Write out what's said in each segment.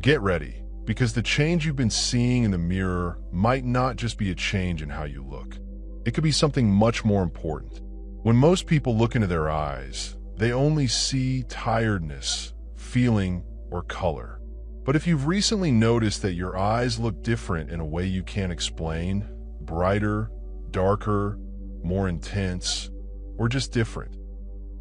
Get ready, because the change you've been seeing in the mirror might not just be a change in how you look. It could be something much more important. When most people look into their eyes, they only see tiredness, feeling, or color. But if you've recently noticed that your eyes look different in a way you can't explain, brighter, darker, more intense, or just different,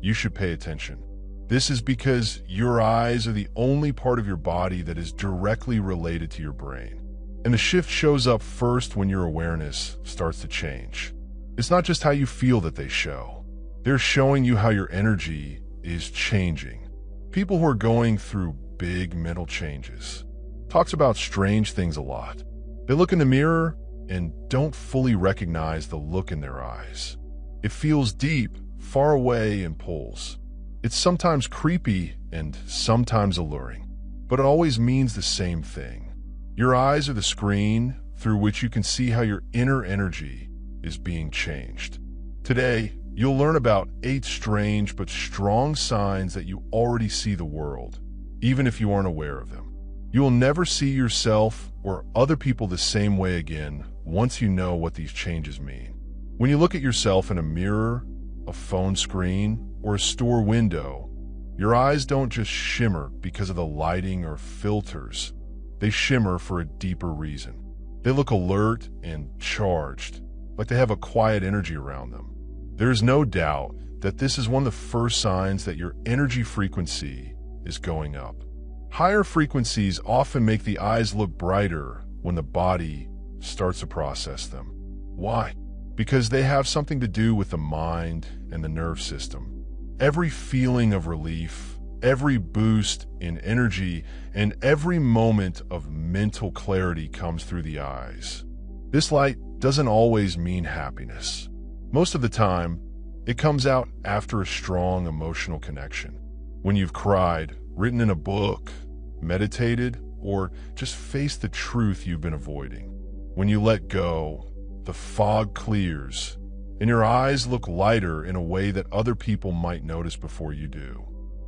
you should pay attention. This is because your eyes are the only part of your body that is directly related to your brain. And the shift shows up first when your awareness starts to change. It's not just how you feel that they show. They're showing you how your energy is changing. People who are going through big mental changes talks about strange things a lot. They look in the mirror and don't fully recognize the look in their eyes. It feels deep, far away, and pulls. It's sometimes creepy and sometimes alluring, but it always means the same thing. Your eyes are the screen through which you can see how your inner energy is being changed. Today, you'll learn about 8 strange but strong signs that you already see the world, even if you aren't aware of them. You will never see yourself or other people the same way again once you know what these changes mean. When you look at yourself in a mirror, a phone screen, or a store window, your eyes don't just shimmer because of the lighting or filters. They shimmer for a deeper reason. They look alert and charged, like they have a quiet energy around them. There is no doubt that this is one of the first signs that your energy frequency is going up. Higher frequencies often make the eyes look brighter when the body starts to process them. Why? Because they have something to do with the mind and the nerve system. Every feeling of relief, every boost in energy, and every moment of mental clarity comes through the eyes. This light doesn't always mean happiness. Most of the time, it comes out after a strong emotional connection. When you've cried, written in a book, meditated, or just faced the truth you've been avoiding. When you let go, the fog clears, and your eyes look lighter in a way that other people might notice before you do.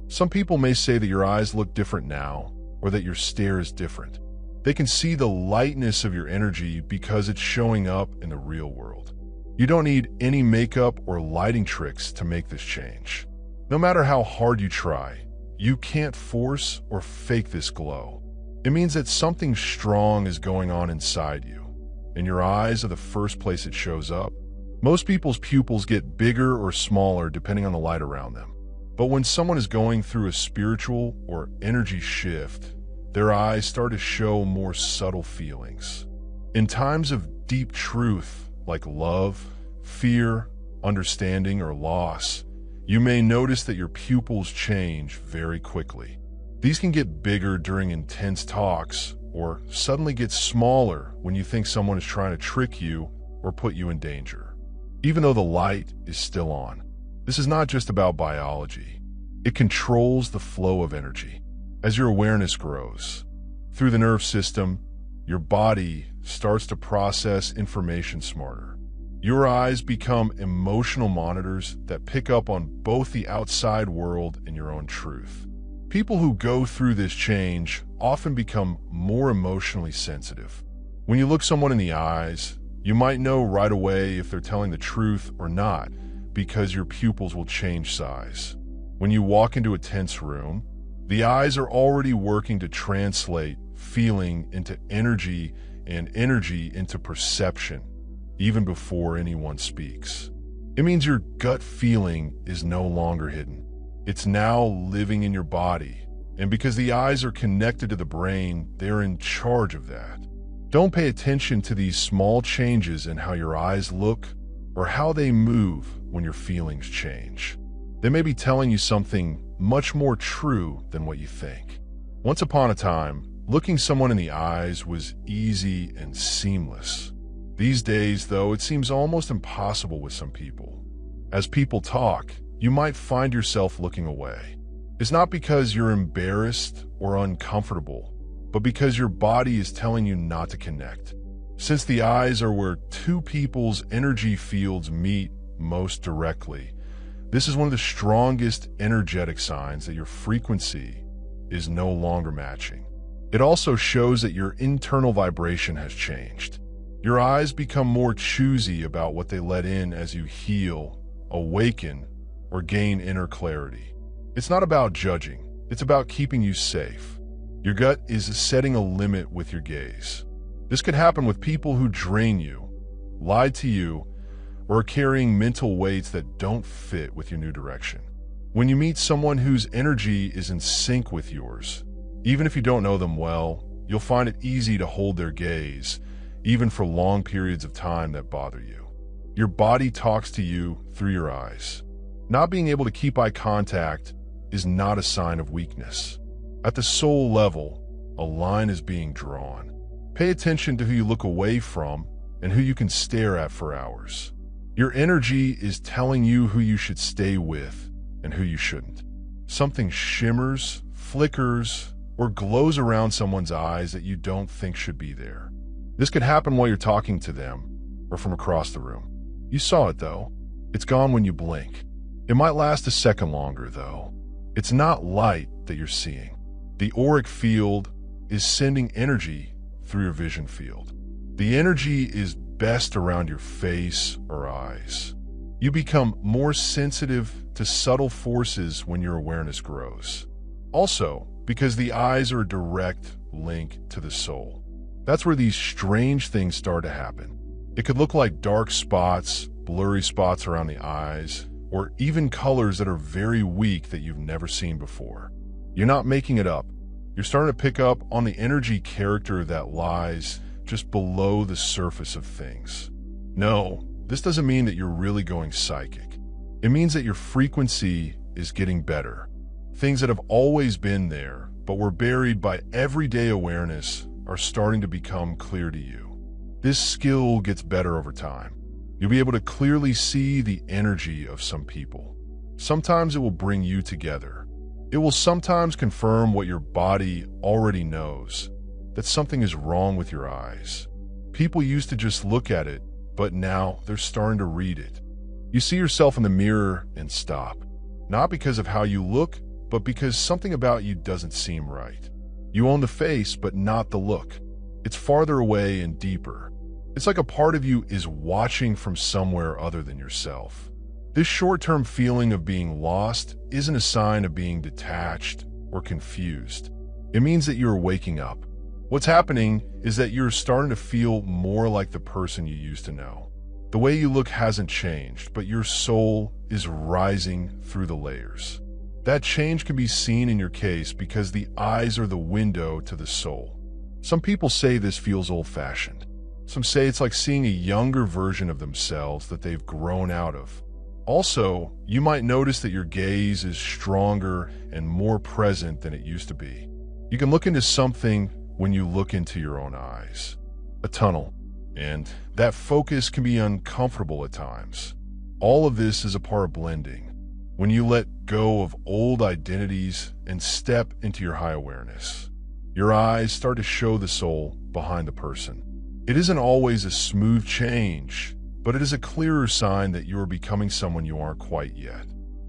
Some people may say that your eyes look different now, or that your stare is different. They can see the lightness of your energy because it's showing up in the real world. You don't need any makeup or lighting tricks to make this change. No matter how hard you try, you can't force or fake this glow. It means that something strong is going on inside you, and your eyes are the first place it shows up. Most people's pupils get bigger or smaller depending on the light around them. But when someone is going through a spiritual or energy shift, their eyes start to show more subtle feelings. In times of deep truth, like love, fear, understanding, or loss, you may notice that your pupils change very quickly. These can get bigger during intense talks, or suddenly get smaller when you think someone is trying to trick you or put you in danger. Even though the light is still on. This is not just about biology. It controls the flow of energy. As your awareness grows, through the nerve system, your body starts to process information smarter. Your eyes become emotional monitors that pick up on both the outside world and your own truth. People who go through this change often become more emotionally sensitive. When you look someone in the eyes, you might know right away if they're telling the truth or not, because your pupils will change size. When you walk into a tense room, the eyes are already working to translate feeling into energy and energy into perception, even before anyone speaks. It means your gut feeling is no longer hidden. It's now living in your body, and because the eyes are connected to the brain, they're in charge of that. Don't pay attention to these small changes in how your eyes look or how they move when your feelings change. They may be telling you something much more true than what you think. Once upon a time, looking someone in the eyes was easy and seamless. These days, though, it seems almost impossible with some people. As people talk, you might find yourself looking away. It's not because you're embarrassed or uncomfortable, but because your body is telling you not to connect. Since the eyes are where two people's energy fields meet most directly, this is one of the strongest energetic signs that your frequency is no longer matching. It also shows that your internal vibration has changed. Your eyes become more choosy about what they let in as you heal, awaken, or gain inner clarity. It's not about judging, it's about keeping you safe. Your gut is setting a limit with your gaze. This could happen with people who drain you, lied to you, or are carrying mental weights that don't fit with your new direction. When you meet someone whose energy is in sync with yours, even if you don't know them well, you'll find it easy to hold their gaze, even for long periods of time that bother you. Your body talks to you through your eyes. Not being able to keep eye contact is not a sign of weakness. At the soul level, a line is being drawn. Pay attention to who you look away from and who you can stare at for hours. Your energy is telling you who you should stay with and who you shouldn't. Something shimmers, flickers, or glows around someone's eyes that you don't think should be there. This could happen while you're talking to them or from across the room. You saw it though. It's gone when you blink. It might last a second longer though. It's not light that you're seeing. The auric field is sending energy through your vision field. The energy is best around your face or eyes. You become more sensitive to subtle forces when your awareness grows. Also, because the eyes are a direct link to the soul. That's where these strange things start to happen. It could look like dark spots, blurry spots around the eyes, or even colors that are very weak that you've never seen before. You're not making it up. You're starting to pick up on the energy character that lies just below the surface of things. No, this doesn't mean that you're really going psychic. It means that your frequency is getting better. Things that have always been there, but were buried by everyday awareness, are starting to become clear to you. This skill gets better over time. You'll be able to clearly see the energy of some people. Sometimes it will bring you together. It will sometimes confirm what your body already knows, that something is wrong with your eyes. People used to just look at it, but now they're starting to read it. You see yourself in the mirror and stop. Not because of how you look, but because something about you doesn't seem right. You own the face, but not the look. It's farther away and deeper. It's like a part of you is watching from somewhere other than yourself. This short-term feeling of being lost isn't a sign of being detached or confused. It means that you're waking up. What's happening is that you're starting to feel more like the person you used to know. The way you look hasn't changed, but your soul is rising through the layers. That change can be seen in your case because the eyes are the window to the soul. Some people say this feels old-fashioned. Some say it's like seeing a younger version of themselves that they've grown out of. Also, you might notice that your gaze is stronger and more present than it used to be. You can look into something when you look into your own eyes. A tunnel. And that focus can be uncomfortable at times. All of this is a part of blending. When you let go of old identities and step into your high awareness, your eyes start to show the soul behind the person. It isn't always a smooth change, but it is a clearer sign that you are becoming someone you aren't quite yet.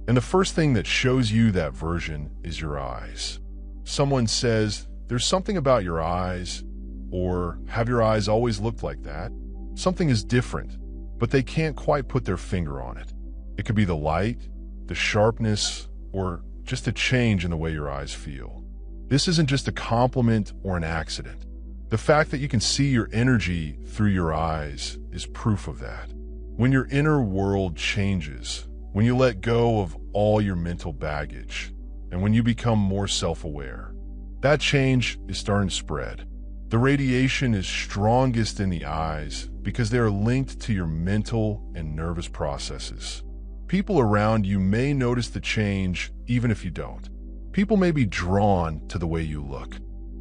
And the first thing that shows you that version is your eyes. Someone says, "There's something about your eyes," or "Have your eyes always looked like that?" Something is different, but they can't quite put their finger on it. It could be the light, the sharpness, or just a change in the way your eyes feel. This isn't just a compliment or an accident. The fact that you can see your energy through your eyes is proof of that. When your inner world changes, when you let go of all your mental baggage, and when you become more self-aware, that change is starting to spread. The radiation is strongest in the eyes because they are linked to your mental and nervous processes. People around you may notice the change even if you don't. People may be drawn to the way you look.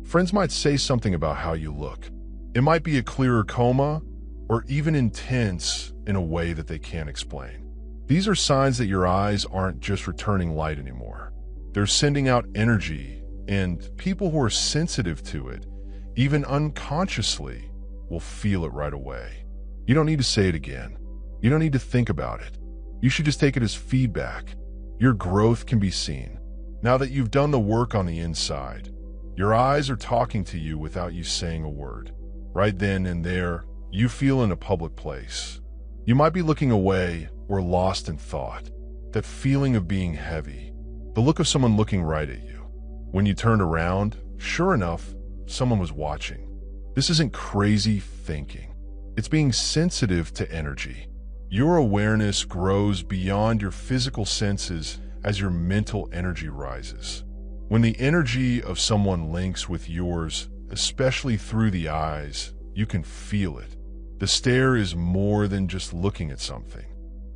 Friends might say something about how you look. It might be a clearer coma or even intense in a way that they can't explain. These are signs that your eyes aren't just returning light anymore. They're sending out energy, and people who are sensitive to it, even unconsciously, will feel it right away. You don't need to say it again. You don't need to think about it. You should just take it as feedback. Your growth can be seen. Now that you've done the work on the inside, Your eyes are talking to you without you saying a word. Right then and there, you feel in a public place. You might be looking away or lost in thought. That feeling of being heavy. The look of someone looking right at you. When you turned around, sure enough, someone was watching. This isn't crazy thinking. It's being sensitive to energy. Your awareness grows beyond your physical senses as your mental energy rises. When the energy of someone links with yours, especially through the eyes, you can feel it. The stare is more than just looking at something.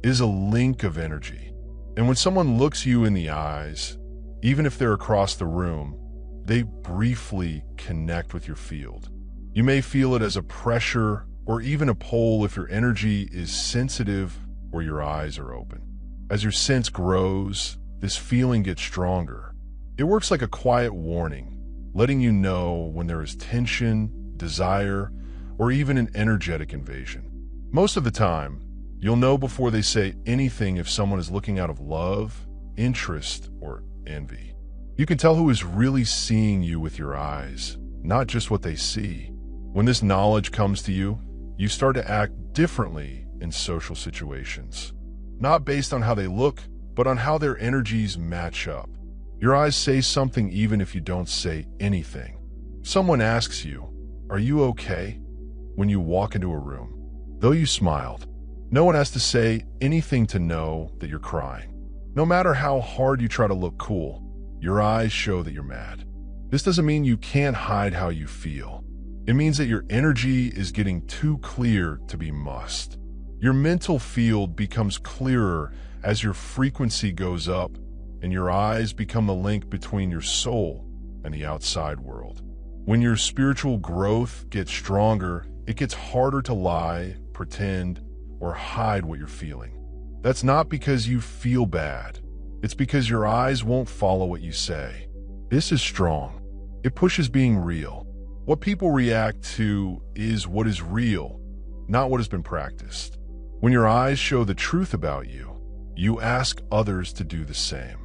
It is a link of energy. And when someone looks you in the eyes, even if they're across the room, they briefly connect with your field. You may feel it as a pressure or even a pull if your energy is sensitive or your eyes are open. As your sense grows, this feeling gets stronger. It works like a quiet warning, letting you know when there is tension, desire, or even an energetic invasion. Most of the time, you'll know before they say anything if someone is looking out of love, interest, or envy. You can tell who is really seeing you with your eyes, not just what they see. When this knowledge comes to you, you start to act differently in social situations. Not based on how they look, but on how their energies match up. Your eyes say something even if you don't say anything. Someone asks you, "Are you okay?" when you walk into a room. Though you smiled, no one has to say anything to know that you're crying. No matter how hard you try to look cool, your eyes show that you're mad. This doesn't mean you can't hide how you feel. It means that your energy is getting too clear to be mussed. Your mental field becomes clearer as your frequency goes up, and your eyes become the link between your soul and the outside world. When your spiritual growth gets stronger, it gets harder to lie, pretend, or hide what you're feeling. That's not because you feel bad. It's because your eyes won't follow what you say. This is strong. It pushes being real. What people react to is what is real, not what has been practiced. When your eyes show the truth about you, you ask others to do the same.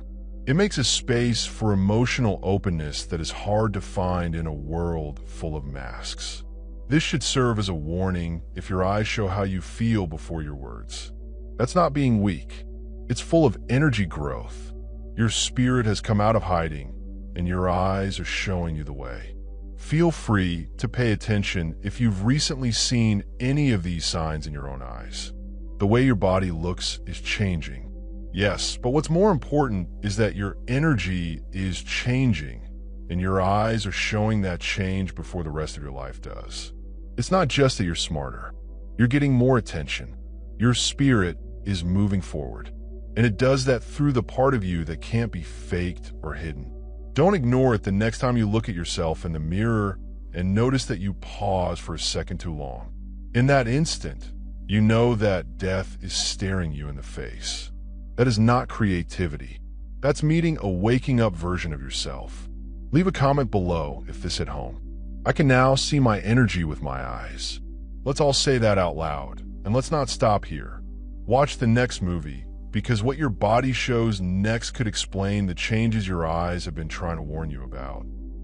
It makes a space for emotional openness that is hard to find in a world full of masks. This should serve as a warning if your eyes show how you feel before your words. That's not being weak. It's full of energy growth. Your spirit has come out of hiding, and your eyes are showing you the way. Feel free to pay attention if you've recently seen any of these signs in your own eyes. The way your body looks is changing. Yes, but what's more important is that your energy is changing, and your eyes are showing that change before the rest of your life does. It's not just that you're smarter. You're getting more attention. Your spirit is moving forward, and it does that through the part of you that can't be faked or hidden. Don't ignore it the next time you look at yourself in the mirror and notice that you pause for a second too long. In that instant, you know that death is staring you in the face. That is not creativity. That's meeting a waking up version of yourself. Leave a comment below if this hit home. I can now see my energy with my eyes. Let's all say that out loud, and let's not stop here. Watch the next movie, because what your body shows next could explain the changes your eyes have been trying to warn you about.